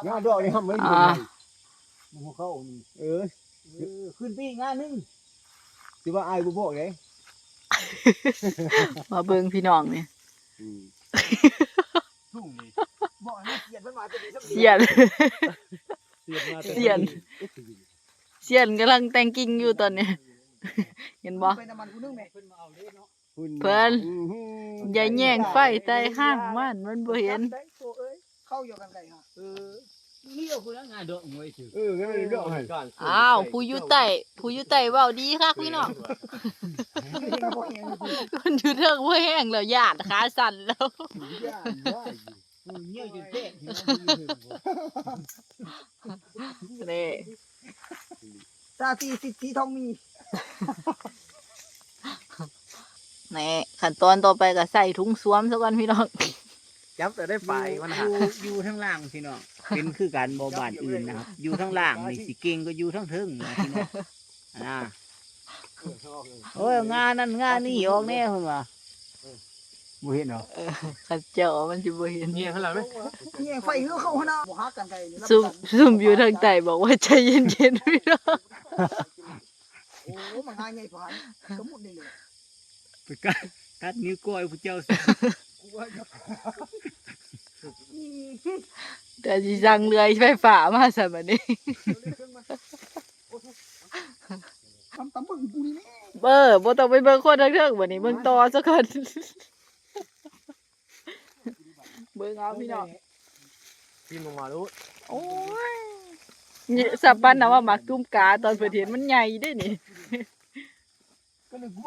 งานดอกนี่ทำไม่ดีมันหัวเข้าขึ้นปีงานนึงที่ว่าไอ้บุบอกเลย มาเบิ่งพี่น้องนี่ ทุ่งนี่บอกให้เสียนมันมาจะดีสัก เสียนเสียนกำลังแต่งกิ่งอยู่ตอนนี้เห็นบ่เพิ่นอย่าแย่งไฟใต้ห้างมันบ่เห็น เข้าอยู่กันไกลฮะนี่เอาคุณงานดอกมวยถือ งั้นไม่ได้ดอกให้ อ้าวผู้อยู่ใต้เว้าดีคักพี่น้องคนอยู่เทิงบ่แห้งแล้วญาติขาสั่นแล้ว เงี้ยจนเจ๊ นี่ ตาตีสิทธิทองมี นี่ขั้นตอนต่อไปก็ใส่ถุงสวมซะก่อนพี่น้อง จับแต่ได้ไปมันหักอยู่ทั้งล่างพี่น้องเป็นคือการบ่บานอื่นนะครับอยู่ทั้งล่างนี่สิเก่งก็อยู่ทั้งเทิงนะพี่น้องโอ้ยงานนั่นงานนี่ออกแน่เพิ่นว่า บ่เห็นเหรอ ขันเจาะมันสิบ่เห็น เนี่ยข้างหลังไหม เนี่ยไฟเข้าหน้าบ่ฮักกันไกล ซุ่มอยู่ทางใต้บอกว่าใจเย็นๆพี่น้อง โอ้มันหายใหญ่ผ่านสมมุตินี่เลย ไปกัดนิ้วก้อยผู้เจ้า แต่สิสั่งเรือไฟฟ้ามาซะบัดนี้ ทำตำบึงกูนี่แม่ บ่ต้องไปเบิ่งคนทางเทิงบัดนี้เบิ่งต่อซะก่อนเบิ่งเอาพี่น้อง ปีนลงมาลูก โอ้ยนี่สับปันน่ะว่ามักตุ้มกาตอนเพิ่นเห็นมันใหญ่เด้นี่ ก็เลยกู